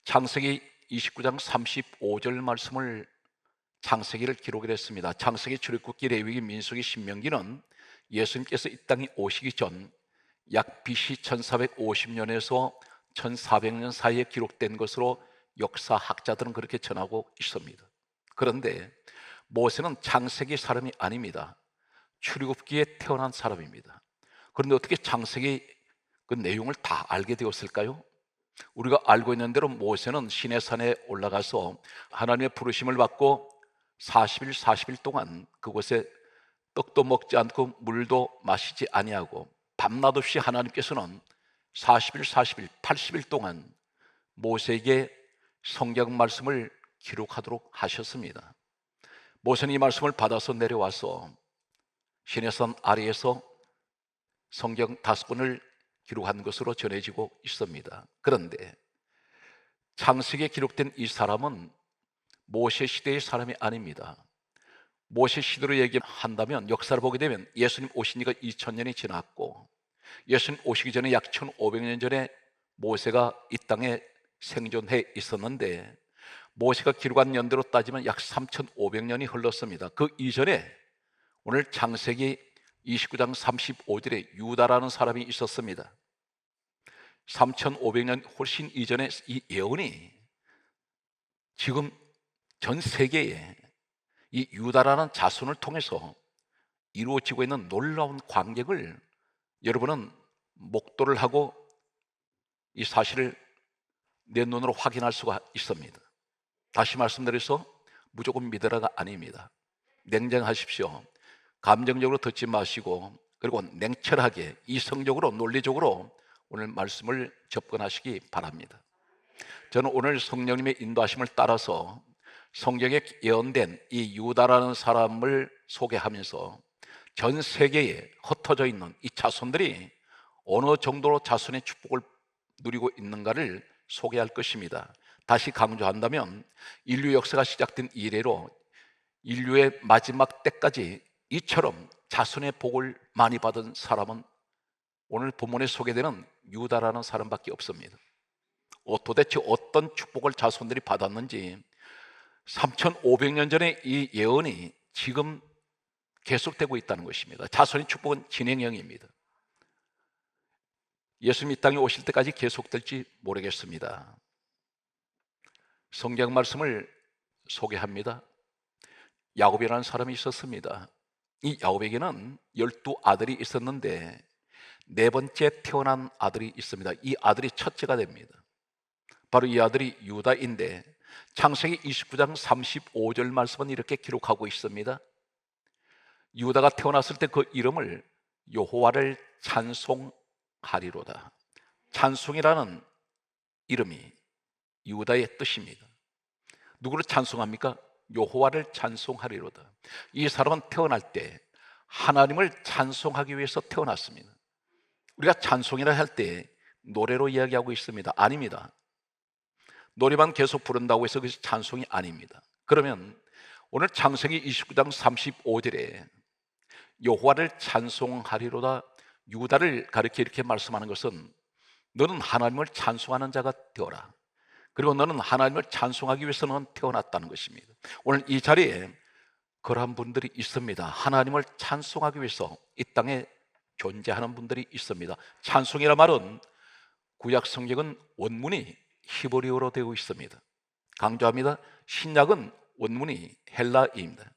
창세기 29장 35절 말씀을 창세기를 기록을 했습니다. 창세기, 출애굽기, 레위기, 민수기, 신명기는 예수님께서 이 땅에 오시기 전 약 BC 1450년에서 1400년 사이에 기록된 것으로 역사학자들은 그렇게 전하고 있습니다. 그런데 모세는 창세기 사람이 아닙니다. 출애굽기에 태어난 사람입니다. 그런데 어떻게 창세기 그 내용을 다 알게 되었을까요? 우리가 알고 있는 대로 모세는 시내산에 올라가서 하나님의 부르심을 받고 40일 40일 동안 그곳에 떡도 먹지 않고 물도 마시지 아니하고 밤낮 없이 하나님께서는 40일 40일 80일 동안 모세에게 성경 말씀을 기록하도록 하셨습니다. 모세는 이 말씀을 받아서 내려와서 시내산 아래에서 성경 5권을 기록한 것으로 전해지고 있습니다. 그런데 창세기에 기록된 이 사람은 모세 시대의 사람이 아닙니다. 모세 시대로 얘기한다면 역사를 보게 되면 예수님 오신 지가 2000년이 지났고 예수님 오시기 전에 약 1500년 전에 모세가 이 땅에 생존해 있었는데 모세가 기록한 연대로 따지면 약 3500년이 흘렀습니다. 그 이전에 오늘 창세기 29장 35절에 유다라는 사람이 있었습니다. 3500년 훨씬 이전에 이 예언이 지금 전 세계에 이 유다라는 자손을 통해서 이루어지고 있는 놀라운 광경을 여러분은 목도를 하고 이 사실을 내 눈으로 확인할 수가 있습니다. 다시 말씀드려서 무조건 믿으라가 아닙니다. 냉정하십시오. 감정적으로 듣지 마시고 그리고 냉철하게 이성적으로 논리적으로 오늘 말씀을 접근하시기 바랍니다. 저는 오늘 성령님의 인도하심을 따라서 성경에 예언된 이 유다라는 사람을 소개하면서 전 세계에 흩어져 있는 이 자손들이 어느 정도로 자손의 축복을 누리고 있는가를 소개할 것입니다. 다시 강조한다면 인류 역사가 시작된 이래로 인류의 마지막 때까지 이처럼 자손의 복을 많이 받은 사람은 오늘 본문에 소개되는 유다라는 사람밖에 없습니다. 도대체 어떤 축복을 자손들이 받았는지 3500년 전에 이 예언이 지금 계속되고 있다는 것입니다. 자손의 축복은 진행형입니다. 예수님이 이 땅에 오실 때까지 계속될지 모르겠습니다. 성경 말씀을 소개합니다. 야곱이라는 사람이 있었습니다. 이 야곱에게는 12아들이 있었는데 네 번째 태어난 아들이 있습니다. 이 아들이 첫째가 됩니다. 바로 이 아들이 유다인데 창세기 29장 35절 말씀은 이렇게 기록하고 있습니다. 유다가 태어났을 때 그 이름을 여호와를 찬송하리로다. 찬송이라는 이름이 유다의 뜻입니다. 누구를 찬송합니까? 여호와를 찬송하리로다. 이 사람은 태어날 때 하나님을 찬송하기 위해서 태어났습니다. 우리가 찬송이라 할 때 노래로 이야기하고 있습니다. 아닙니다. 노래만 계속 부른다고 해서 그것이 찬송이 아닙니다. 그러면 오늘 창세기 29장 35절에 여호와를 찬송하리로다 유다를 가리켜 이렇게 말씀하는 것은 너는 하나님을 찬송하는 자가 되어라. 그리고 너는 하나님을 찬송하기 위해서는 태어났다는 것입니다. 오늘 이 자리에 그러한 분들이 있습니다. 하나님을 찬송하기 위해서 이 땅에 존재하는 분들이 있습니다. 찬송이라 말은 구약 성경은 원문이 히브리어로 되어 있습니다. 강조합니다. 신약은 원문이 헬라어입니다.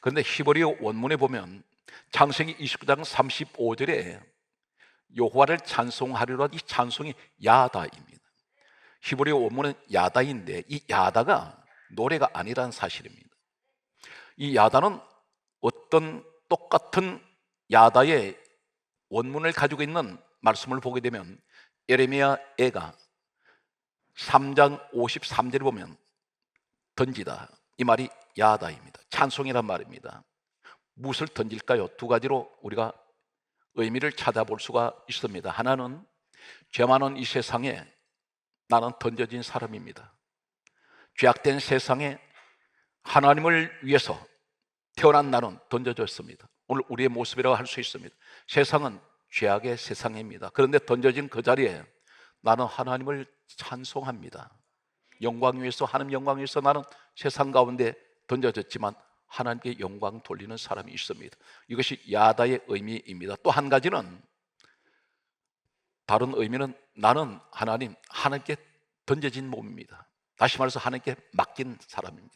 그런데 히브리어 원문에 보면 창세기 29장 35절에 여호와를 찬송하리라 이 찬송이 야다입니다. 히브리어 원문은 야다인데 이 야다가 노래가 아니라는 사실입니다. 이 야다는 어떤 똑같은 야다의 원문을 가지고 있는 말씀을 보게 되면 예레미야 애가 3장 53절에 보면 던지다 이 말이 야다입니다. 찬송이란 말입니다. 무엇을 던질까요? 두 가지로 우리가 의미를 찾아볼 수가 있습니다. 하나는 죄 많은 이 세상에 나는 던져진 사람입니다. 죄악된 세상에 하나님을 위해서 태어난 나는 던져졌습니다. 오늘 우리의 모습이라고 할 수 있습니다. 세상은 죄악의 세상입니다. 그런데 던져진 그 자리에 나는 하나님을 찬송합니다. 영광 위에서, 하나님 영광 위에서 나는 세상 가운데 던져졌지만 하나님께 영광 돌리는 사람이 있습니다. 이것이 야다의 의미입니다. 또 한 가지는, 다른 의미는 나는 하나님께 던져진 몸입니다. 다시 말해서 하나님께 맡긴 사람입니다.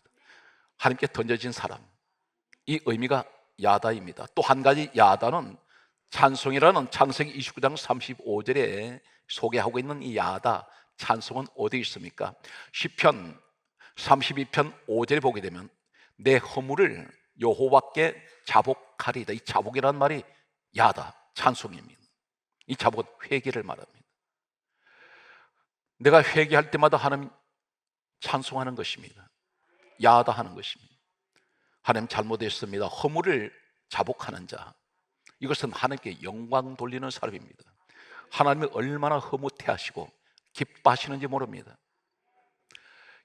하나님께 던져진 사람, 이 의미가 야다입니다. 또 한 가지 야다는 찬송이라는 창세기 29장 35절에 소개하고 있는 이 야다, 찬송은 어디 있습니까? 시편 32편 5절에 보게 되면 내 허물을 여호와께 자복하리이다. 이 자복이라는 말이 야다, 찬송입니다. 이 자복은 회개를 말합니다. 내가 회개할 때마다 하나님 찬송하는 것입니다. 야다하는 것입니다. 하나님 잘못했습니다. 허물을 자복하는 자, 이것은 하나님께 영광 돌리는 사람입니다. 하나님이 얼마나 흐뭇해하시고 기뻐하시는지 모릅니다.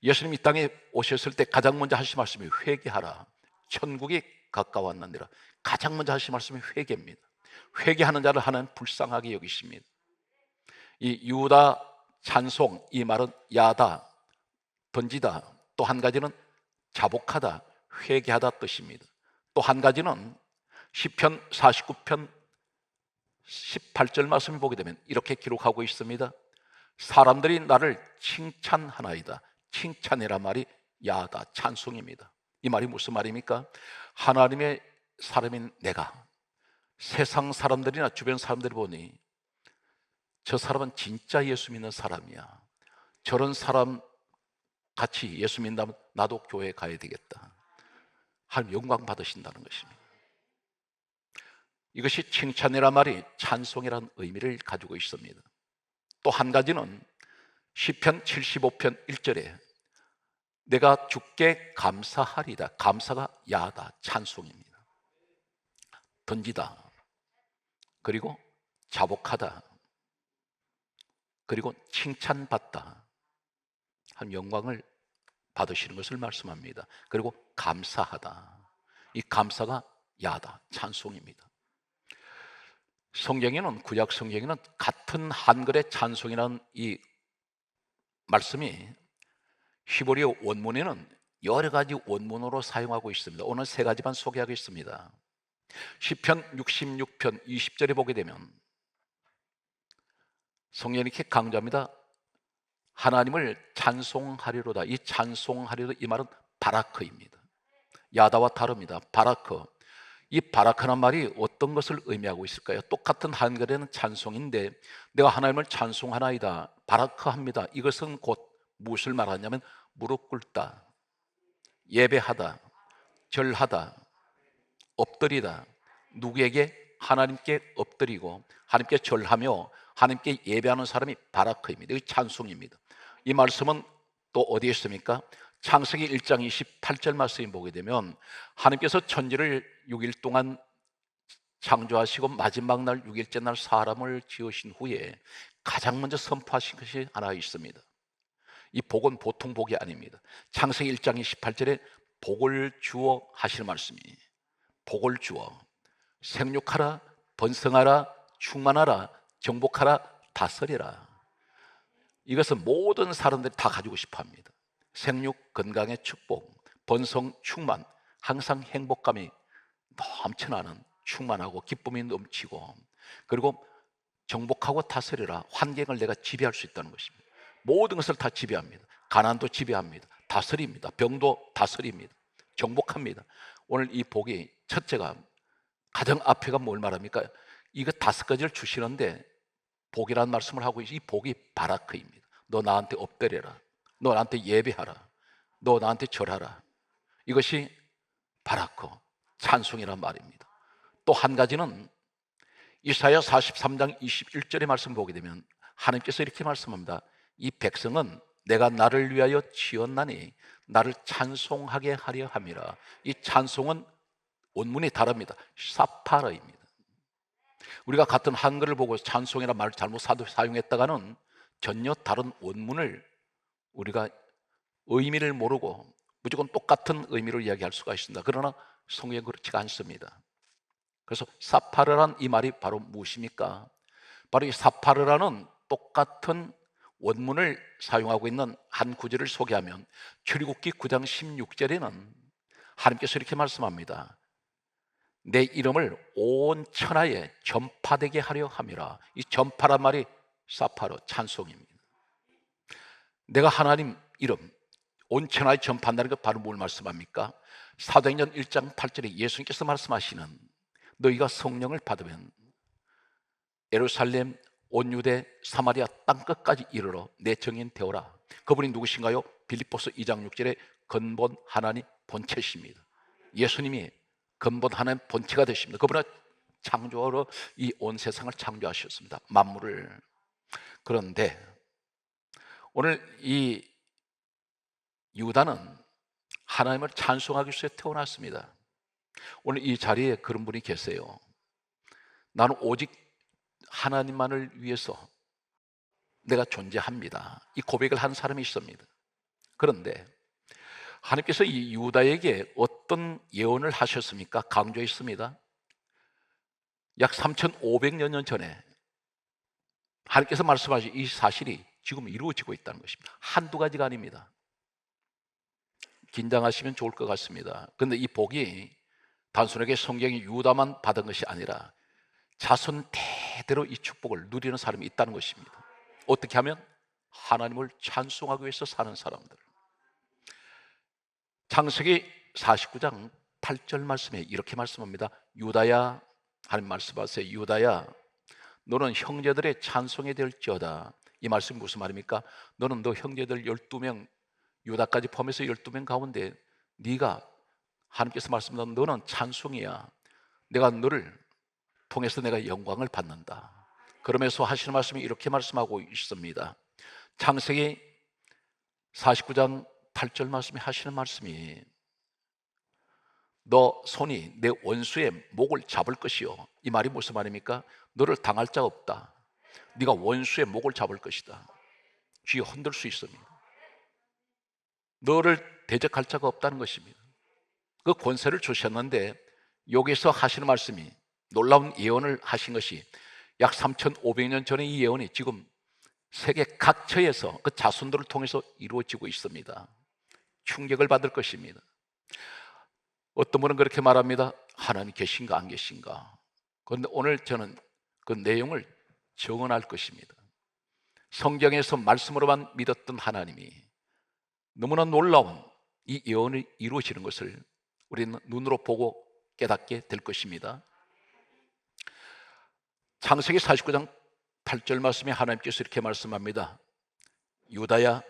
예수님이 이 땅에 오셨을 때 가장 먼저 하신 말씀이 회개하라, 천국이 가까웠느니라. 가장 먼저 하신 말씀이 회개입니다. 회개하는 자를 하나님 불쌍하게 여기십니다. 이 유다 찬송, 이 말은 야다, 던지다, 또 한 가지는 자복하다, 회개하다 뜻입니다. 또 한 가지는 시편 49편 18절 말씀을 보게 되면 이렇게 기록하고 있습니다. 사람들이 나를 칭찬하나이다. 칭찬이라 말이 야다, 찬송입니다. 이 말이 무슨 말입니까? 하나님의 사람인 내가 세상 사람들이나 주변 사람들이 보니 저 사람은 진짜 예수 믿는 사람이야, 저런 사람 같이 예수 믿는다면 나도 교회에 가야 되겠다, 하나님 영광 받으신다는 것입니다. 이것이 칭찬이란 말이 찬송이라는 의미를 가지고 있습니다. 또 한 가지는 시편 75편 1절에 내가 주께 감사하리다. 감사가 야다, 찬송입니다. 던지다, 그리고 자복하다, 그리고 칭찬받다, 한 영광을 받으시는 것을 말씀합니다. 그리고 감사하다, 이 감사가 야다, 찬송입니다. 성경에는, 구약 성경에는 같은 한글의 찬송이라는 이 말씀이 히브리어 원문에는 여러 가지 원문으로 사용하고 있습니다. 오늘 세 가지만 소개하겠습니다. 시편 66편 20절에 보게 되면 성경이 이렇게 강조합니다. 하나님을 찬송하리로다. 이 찬송하리로다, 이 말은 바라크입니다. 야다와 다릅니다. 바라크. 이 바라크란 말이 어떤 것을 의미하고 있을까요? 똑같은 한글에는 찬송인데 내가 하나님을 찬송하나이다, 바라크합니다. 이것은 곧 무엇을 말하냐면 무릎 꿇다, 예배하다, 절하다, 엎드리다. 누구에게? 하나님께 엎드리고 하나님께 절하며 하나님께 예배하는 사람이 바라크입니다. 이 찬송입니다. 이 말씀은 또 어디에 있습니까? 창세기 1장 28절 말씀을 보게 되면 하나님께서 천지를 6일 동안 창조하시고 마지막 날 6일째 날 사람을 지으신 후에 가장 먼저 선포하신 것이 하나 있습니다. 이 복은 보통 복이 아닙니다. 창세기 1장 28절에 복을 주어 하실 말씀이, 복을 주어 생육하라, 번성하라, 충만하라, 정복하라, 다스리라. 이것은 모든 사람들이 다 가지고 싶어 합니다. 생육, 건강의 축복, 번성, 충만, 항상 행복감이 넘쳐나는, 충만하고 기쁨이 넘치고, 그리고 정복하고 다스리라, 환경을 내가 지배할 수 있다는 것입니다. 모든 것을 다 지배합니다. 가난도 지배합니다. 다스립니다. 병도 다스립니다. 정복합니다. 오늘 이 복이 첫째가, 가장 앞에가 뭘 말합니까? 이거 5가지를 주시는데 복이라는 말씀을 하고 있어요. 이 복이 바라크입니다. 너 나한테 엎드려라, 너 나한테 예배하라, 너 나한테 절하라. 이것이 바라크, 찬송이란 말입니다. 또 한 가지는 이사야 43장 21절의 말씀 보게 되면 하나님께서 이렇게 말씀합니다. 이 백성은 내가 나를 위하여 지었나니 나를 찬송하게 하려 함이라. 이 찬송은 원문이 다릅니다. 사파라입니다. 우리가 같은 한글을 보고 찬송이라는 말을 잘못 사용했다가는 전혀 다른 원문을 우리가 의미를 모르고 무조건 똑같은 의미를 이야기할 수가 있습니다. 그러나 성경은 그렇지가 않습니다. 그래서 사파르란 이 말이 바로 무엇입니까? 바로 이 사파르라는 똑같은 원문을 사용하고 있는 한 구절을 소개하면 출애굽기 9장 16절에는 하나님께서 이렇게 말씀합니다. 내 이름을 온 천하에 전파되게 하려 함이라. 이 전파란 말이 사파로 찬송입니다. 내가 하나님 이름 온 천하에 전파한다는 것 바로 뭘 말씀합니까? 사도행전 1장 8절에 예수님께서 말씀하시는 너희가 성령을 받으면 예루살렘 온 유대 사마리아 땅끝까지 이르러 내 증인 되어라. 그분이 누구신가요? 빌립보서 2장 6절에 근본 하나님 본체십니다. 예수님이 근본 하나님 본체가 되십니다. 그분은 창조하러 이 온 세상을 창조하셨습니다. 만물을. 그런데 오늘 이 유다는 하나님을 찬송하기 위해서 태어났습니다. 오늘 이 자리에 그런 분이 계세요. 나는 오직 하나님만을 위해서 내가 존재합니다. 이 고백을 한 사람이 있습니다. 그런데 하나님께서 이 유다에게 어떤 예언을 하셨습니까? 강조했습니다. 약 3,500여 년 전에 하나님께서 말씀하신 이 사실이 지금 이루어지고 있다는 것입니다. 한두 가지가 아닙니다. 긴장하시면 좋을 것 같습니다. 그런데 이 복이 단순하게 성경이 유다만 받은 것이 아니라 자손 대대로 이 축복을 누리는 사람이 있다는 것입니다. 어떻게 하면? 하나님을 찬송하기 위해서 사는 사람들. 창세기 49장 8절 말씀에 이렇게 말씀합니다. 유다야, 하나님 말씀하세요. 유다야, 너는 형제들의 찬송이 될지어다. 이 말씀이 무슨 말입니까? 너는 너 형제들 12명, 유다까지 포함해서 12명 가운데 네가 하나님께서 말씀하신 너는 찬송이야. 내가 너를 통해서 내가 영광을 받는다. 그러면서 하시는 말씀이 이렇게 말씀하고 있습니다. 창세기 49장 8절 말씀에 하시는 말씀이 너 손이 내 원수의 목을 잡을 것이요. 이 말이 무슨 말입니까? 너를 당할 자 없다. 네가 원수의 목을 잡을 것이다. 쥐어 흔들 수 있습니다. 너를 대적할 자가 없다는 것입니다. 그 권세를 주셨는데 여기서 하시는 말씀이 놀라운 예언을 하신 것이 약 3,500년 전에 이 예언이 지금 세계 각처에서 그 자손들을 통해서 이루어지고 있습니다. 충격을 받을 것입니다. 어떤 분은 그렇게 말합니다. 하나님 계신가 안 계신가? 그런데 오늘 저는 그 내용을 정언할 것입니다. 성경에서 말씀으로만 믿었던 하나님이 너무나 놀라운 이 예언이 이루어지는 것을 우리는 눈으로 보고 깨닫게 될 것입니다. 창세기 49장 8절 말씀에 하나님께서 이렇게 말씀합니다. 유다야,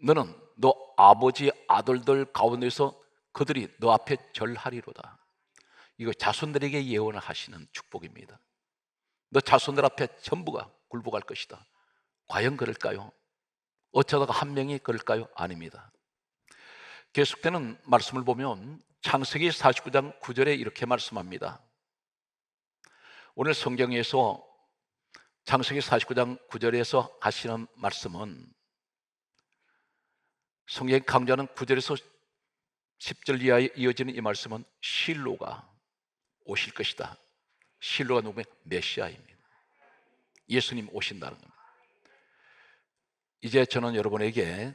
너는 너 아버지 아들들 가운데서 그들이 너 앞에 절하리로다. 이거 자손들에게 예언을 하시는 축복입니다. 너 자손들 앞에 전부가 굴복할 것이다. 과연 그럴까요? 어쩌다가 한 명이 그럴까요? 아닙니다. 계속되는 말씀을 보면 창세기 49장 9절에 이렇게 말씀합니다. 오늘 성경에서 창세기 49장 9절에서 하시는 말씀은 성경이 강조하는 9절에서 10절 이하에 이어지는 이 말씀은 실로가 오실 것이다. 실로가 누구면 메시아입니다. 예수님 오신다는 겁니다. 이제 저는 여러분에게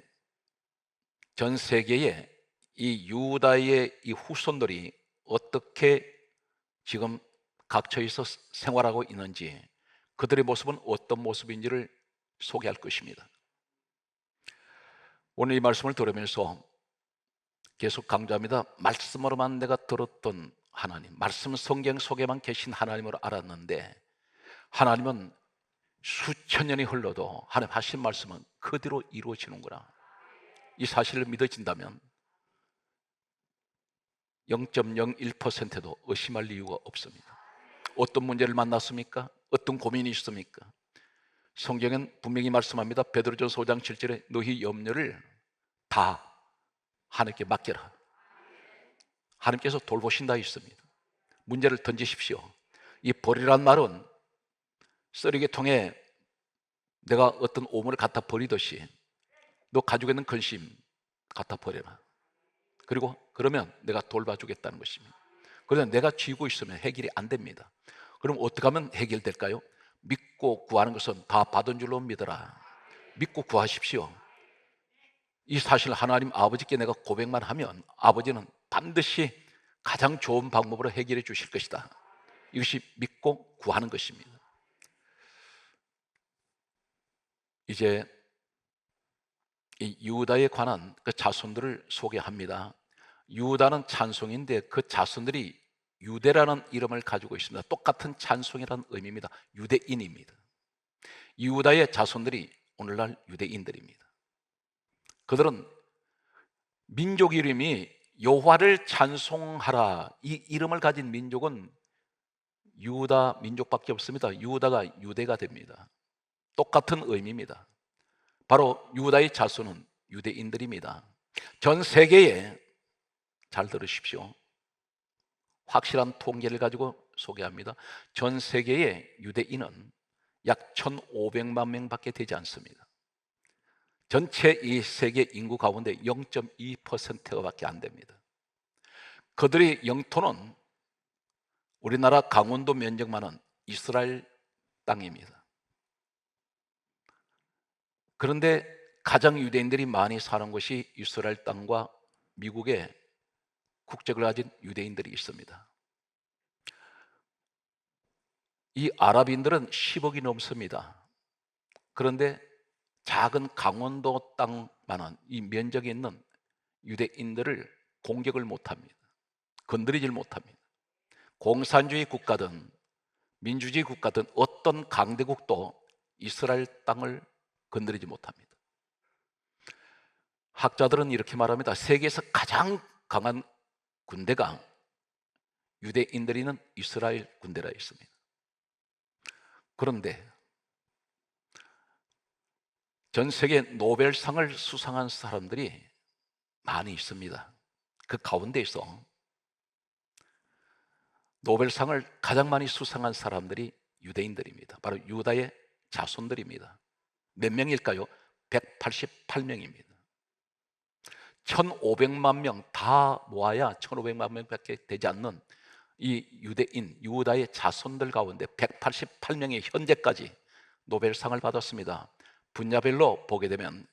전 세계에 이 유다의 이 후손들이 어떻게 지금 각처에서 생활하고 있는지, 그들의 모습은 어떤 모습인지를 소개할 것입니다. 오늘 이 말씀을 들으면서 계속 강조합니다. 말씀으로만 내가 들었던 하나님, 말씀 성경 속에만 계신 하나님을 알았는데 하나님은 수천 년이 흘러도 하나님 하신 말씀은 그대로 이루어지는구나. 이 사실을 믿어진다면 0.01%도 의심할 이유가 없습니다. 어떤 문제를 만났습니까? 어떤 고민이 있습니까? 성경은 분명히 말씀합니다. 베드로전서 5장 7절에 너희 염려를 다 하나님께 맡겨라. 하나님께서 돌보신다 있습니다. 문제를 던지십시오. 이 버리란 말은 쓰레기통에 내가 어떤 오물을 갖다 버리듯이 너 가지고 있는 근심 갖다 버려라. 그리고 그러면 내가 돌봐주겠다는 것입니다. 그러나 내가 쥐고 있으면 해결이 안 됩니다. 그럼 어떻게 하면 해결될까요? 믿고 구하는 것은 다 받은 줄로 믿어라. 믿고 구하십시오. 이 사실 하나님 아버지께 내가 고백만 하면 아버지는 반드시 가장 좋은 방법으로 해결해 주실 것이다. 이것이 믿고 구하는 것입니다. 이제 이 유다에 관한 그 자손들을 소개합니다. 유다는 찬송인데 그 자손들이 유대라는 이름을 가지고 있습니다. 똑같은 찬송이라는 의미입니다. 유대인입니다. 유다의 자손들이 오늘날 유대인들입니다. 그들은 민족 이름이 여호와를 찬송하라, 이 이름을 가진 민족은 유다 민족밖에 없습니다. 유다가 유대가 됩니다. 똑같은 의미입니다. 바로 유다의 자손은 유대인들입니다. 전 세계에, 잘 들으십시오, 확실한 통계를 가지고 소개합니다. 전 세계의 유대인은 약 1,500만 명밖에 되지 않습니다. 전체 이 세계 인구 가운데 0.2%밖에 안 됩니다. 그들의 영토는 우리나라 강원도 면적만은 이스라엘 땅입니다. 그런데 가장 유대인들이 많이 사는 곳이 이스라엘 땅과 미국에 국적을 가진 유대인들이 있습니다. 이 아랍인들은 10억이 넘습니다. 그런데 작은 강원도 땅만한 이 면적에 있는 유대인들을 공격을 못합니다. 건드리질 못합니다. 공산주의 국가든 민주주의 국가든 어떤 강대국도 이스라엘 땅을 건드리지 못합니다. 학자들은 이렇게 말합니다. 세계에서 가장 강한 군대가 유대인들이 있는 이스라엘 군대라 했습니다. 그런데 전 세계 노벨상을 수상한 사람들이 많이 있습니다. 그 가운데에서 노벨상을 가장 많이 수상한 사람들이 유대인들입니다. 바로 유다의 자손들입니다. 몇 명일까요? 188명입니다. 1,500만 명 다 모아야 1,500만 명밖에 되지 않는 이 유대인, 유다의 자손들 가운데 188명이 현재까지 노벨상을 받았습니다. 분야별로 보게 되면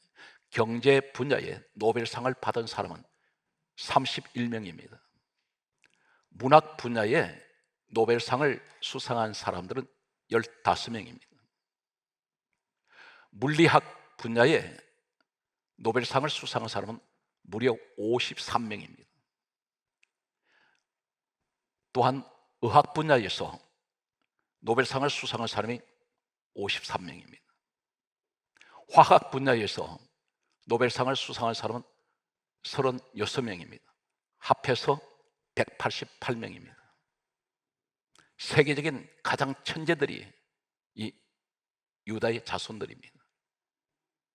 경제 분야에 노벨상을 받은 사람은 31명입니다. 문학 분야에 노벨상을 수상한 사람들은 15명입니다. 물리학 분야에 노벨상을 수상한 사람은 무려 53명입니다. 또한 의학 분야에서 노벨상을 수상한 사람이 53명입니다. 화학 분야에서 노벨상을 수상한 사람은 36명입니다. 합해서 188명입니다. 세계적인 가장 천재들이 이 유다의 자손들입니다.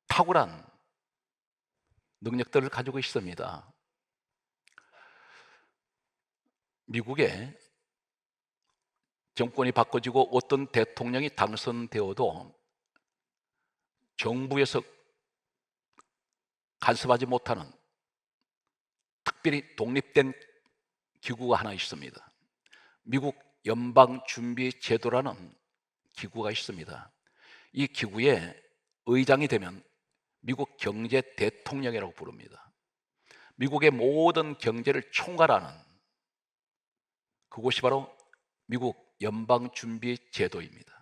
탁월한 능력들을 가지고 있습니다. 미국에 정권이 바꿔지고 어떤 대통령이 당선되어도 정부에서 간섭하지 못하는 특별히 독립된 기구가 하나 있습니다. 미국 연방준비제도라는 기구가 있습니다. 이 기구의 의장이 되면 미국 경제 대통령이라고 부릅니다. 미국의 모든 경제를 총괄하는 그곳이 바로 미국 연방준비제도입니다.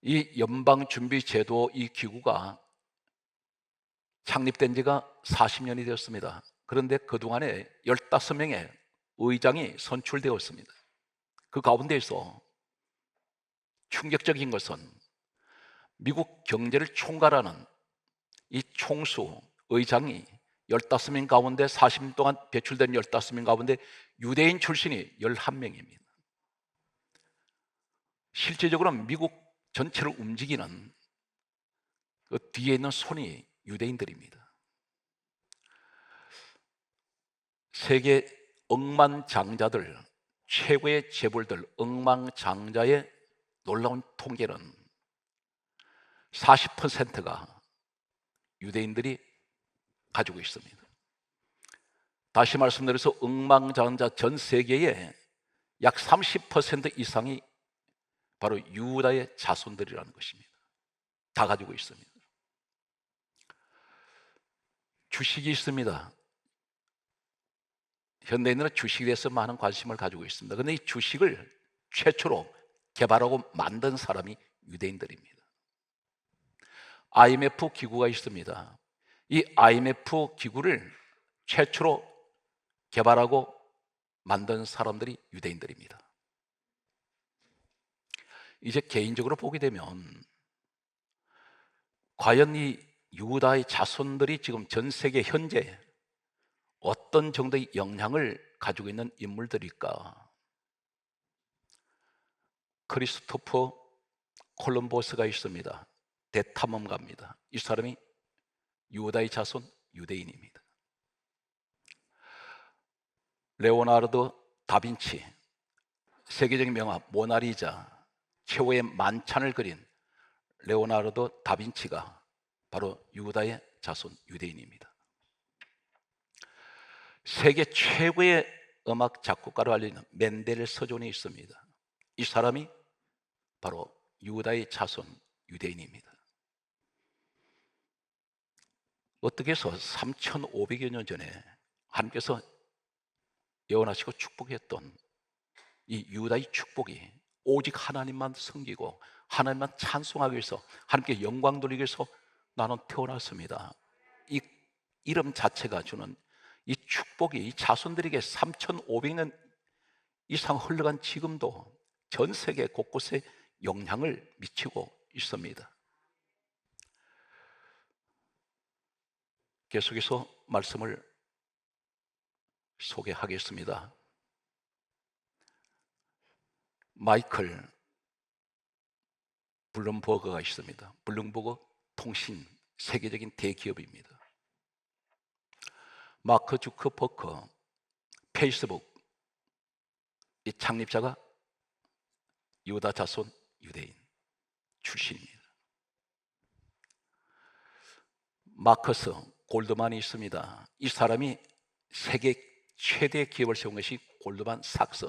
이 연방준비제도 이 기구가 창립된 지가 40년이 되었습니다. 그런데 그동안에 15명의 의장이 선출되었습니다. 그 가운데에서 충격적인 것은 미국 경제를 총괄하는 이 총수 의장이 15명 가운데 40년 동안 배출된 15명 가운데 유대인 출신이 11명입니다. 실제적으로는 미국 전체를 움직이는 그 뒤에 있는 손이 유대인들입니다. 세계 억만장자들, 최고의 재벌들, 억만장자의 놀라운 통계는 40%가 유대인들이 가지고 있습니다. 다시 말씀드려서 억만장자 전 세계의 약 30% 이상이 바로 유다의 자손들이라는 것입니다. 다 가지고 있습니다. 주식이 있습니다. 현대인들은 주식에 대해서 많은 관심을 가지고 있습니다. 그런데 이 주식을 최초로 개발하고 만든 사람이 유대인들입니다. IMF 기구가 있습니다. 이 IMF 기구를 최초로 개발하고 만든 사람들이 유대인들입니다. 이제 개인적으로 보게 되면 과연 이 유다의 자손들이 지금 전 세계 현재 어떤 정도의 영향을 가지고 있는 인물들일까? 크리스토퍼 콜럼버스가 있습니다. 대탐험가입니다. 이 사람이 유다의 자손 유대인입니다. 레오나르도 다빈치, 세계적인 명화 모나리자 최후의 만찬을 그린 레오나르도 다빈치가 바로 유다의 자손 유대인입니다. 세계 최고의 음악 작곡가로 알려진 멘델스존이 있습니다. 이 사람이 바로 유다의 자손 유대인입니다. 어떻게 해서 3,500여 년 전에 하나님께서 예언하시고 축복했던 이 유다의 축복이 오직 하나님만 섬기고 하나님만 찬송하기 위해서 하나님께 영광 돌리기 위해서 나는 태어났습니다. 이 이름 자체가 주는 이 축복이 이 자손들에게 3,500년 이상 흘러간 지금도 전 세계 곳곳에 영향을 미치고 있습니다. 계속해서 말씀을 소개하겠습니다. 마이클 블룸버그가 있습니다. 블룸버그 통신 세계적인 대기업입니다. 마크 주커버그 페이스북 이 창립자가 유다 자손 유대인 출신입니다. 마커스 골드만이 있습니다. 이 사람이 세계 최대 기업을 세운 것이 골드만 삭스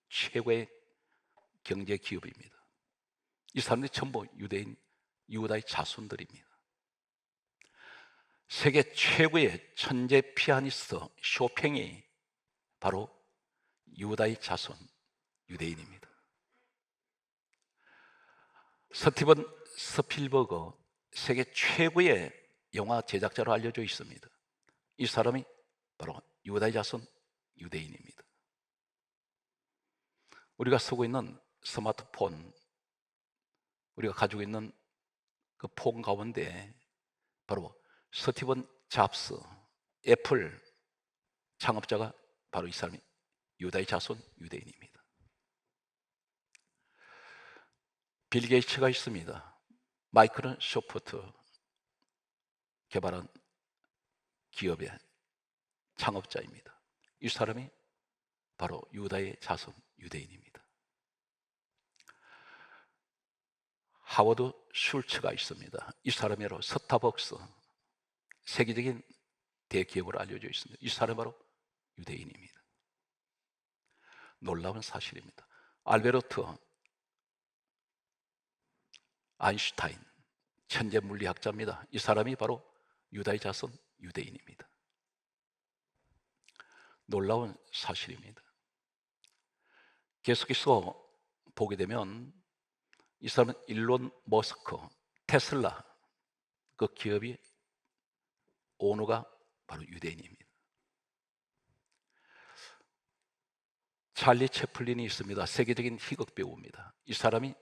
최고의 경제 기업입니다. 이 사람들이 전부 유대인 유다의 자손들입니다. 세계 최고의 천재 피아니스트 쇼팽이 바로 유다의 자손 유대인입니다. 스티븐 스필버그 세계 최고의 영화 제작자로 알려져 있습니다. 이 사람이 바로 유다의 자손 유대인입니다. 우리가 쓰고 있는 스마트폰, 우리가 가지고 있는 그 폰 가운데 바로 스티븐 잡스 애플 창업자가 바로 이 사람이 유다의 자손 유대인입니다. 빌 게이츠가 있습니다. 마이크론 소프트 개발한 기업의 창업자입니다. 이 사람이 바로 유다의 자손 유대인입니다. 하워드 슐츠가 있습니다. 이 사람이 바로 스타벅스 세계적인 대기업으로 알려져 있습니다. 이 사람이 바로 유대인입니다. 놀라운 사실입니다. 알베르트 아인슈타인 천재 물리학자입니다. 이 사람이 바로 유다의 자손 유대인입니다. 놀라운 사실입니다. 계속해서 보게 되면 이 사람은 일론 머스크 테슬라 그 기업이 오너가 바로 유대인입니다. 찰리 채플린이 있습니다. 세계적인 희극 배우입니다. 이 사람이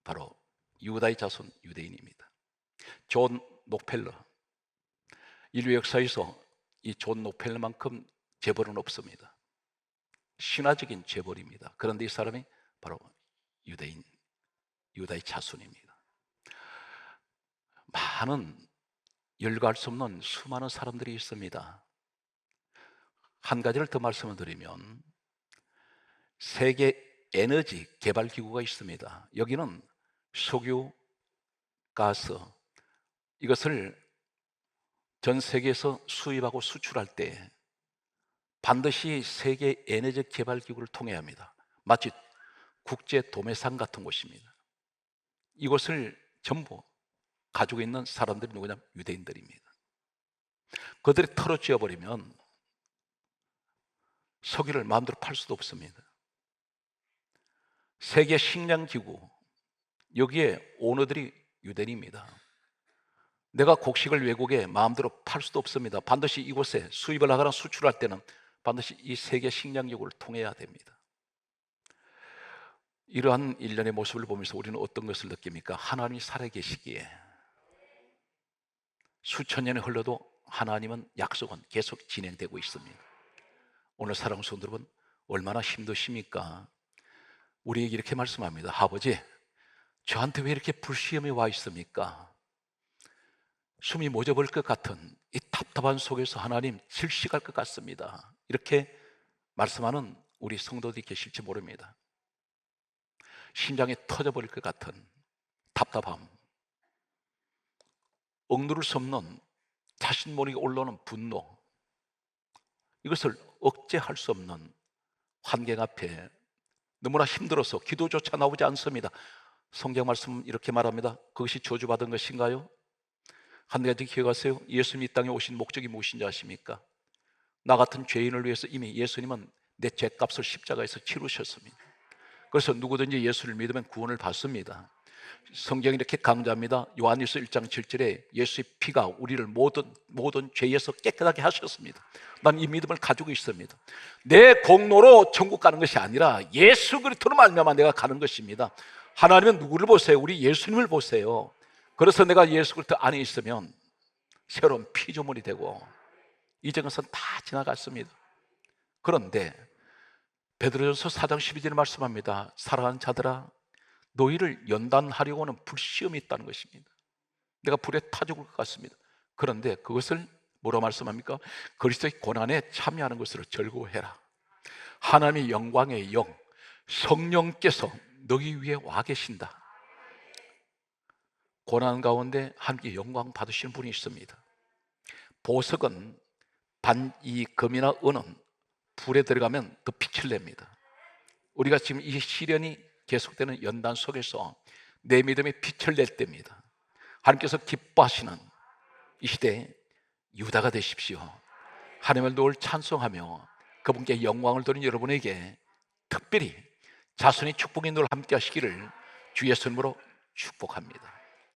바로 유다의 자손 유대인입니다. 존 록펠러 인류 역사에서 이 존 록펠러만큼 재벌은 없습니다. 신화적인 재벌입니다. 그런데 이 사람이 바로 유대인 유다의 자손입니다. 많은 열거할 수 없는 수많은 사람들이 있습니다. 한 가지를 더 말씀을 드리면 세계 에너지 개발 기구가 있습니다. 여기는 석유, 가스 이것을 전 세계에서 수입하고 수출할 때 반드시 세계 에너지 개발 기구를 통해야 합니다. 마치 국제 도매상 같은 곳입니다. 이것을 전부 가지고 있는 사람들이 누구냐면 유대인들입니다. 그들이 털어쥐어 버리면 석유를 마음대로 팔 수도 없습니다. 세계 식량기구, 여기에 오너들이 유대인입니다. 내가 곡식을 외국에 마음대로 팔 수도 없습니다. 반드시 이곳에 수입을 하거나 수출할 때는 반드시 이 세계 식량기구를 통해야 됩니다. 이러한 일련의 모습을 보면서 우리는 어떤 것을 느낍니까? 하나님이 살아계시기에 수천 년이 흘러도 하나님은 약속은 계속 진행되고 있습니다. 오늘 사랑하는 성도 여러분, 얼마나 힘드십니까? 우리에게 이렇게 말씀합니다. 아버지, 저한테 왜 이렇게 불시험이 와 있습니까? 숨이 멎어버릴 것 같은 이 답답한 속에서 하나님 질식할 것 같습니다. 이렇게 말씀하는 우리 성도들이 계실지 모릅니다. 심장이 터져버릴 것 같은 답답함, 억누를 수 없는 자신 모르게 올라오는 분노, 이것을 억제할 수 없는 환경 앞에 너무나 힘들어서 기도조차 나오지 않습니다. 성경 말씀은 이렇게 말합니다. 그것이 저주받은 것인가요? 한 가지 기억하세요. 예수님이 이 땅에 오신 목적이 무엇인지 아십니까? 나 같은 죄인을 위해서 이미 예수님은 내 죄값을 십자가에서 치르셨습니다. 그래서 누구든지 예수를 믿으면 구원을 받습니다. 성경이 이렇게 강조합니다. 요한일서 1장 7절에 예수의 피가 우리를 모든 죄에서 깨끗하게 하셨습니다. 난 이 믿음을 가지고 있습니다. 내 공로로 천국 가는 것이 아니라 예수 그리스도로 말미암아 내가 가는 것입니다. 하나님은 누구를 보세요? 우리 예수님을 보세요. 그래서 내가 예수 그리스도 안에 있으면 새로운 피조물이 되고 이전 것은 다 지나갔습니다. 그런데 베드로전서 4장 12절에 말씀합니다. 사랑하는 자들아, 너희를 연단하려고 하는 불시험이 있다는 것입니다. 내가 불에 타 죽을 것 같습니다. 그런데 그것을 뭐라 말씀합니까? 그리스도의 고난에 참여하는 것으로 즐거워해라. 하나님의 영광의 영, 성령께서 너희 위에 와 계신다. 고난 가운데 함께 영광 받으시는 분이 있습니다. 보석은 이 금이나 은은 불에 들어가면 더 빛을 냅니다. 우리가 지금 이 시련이 계속되는 연단 속에서 내 믿음의 빛을 낼 때입니다. 하나님께서 기뻐하시는 이 시대에 유다가 되십시오. 하나님을 늘 찬송하며 그분께 영광을 돌리는 여러분에게 특별히 자손의 축복이 늘 함께 하시기를 주 예수님으로 축복합니다.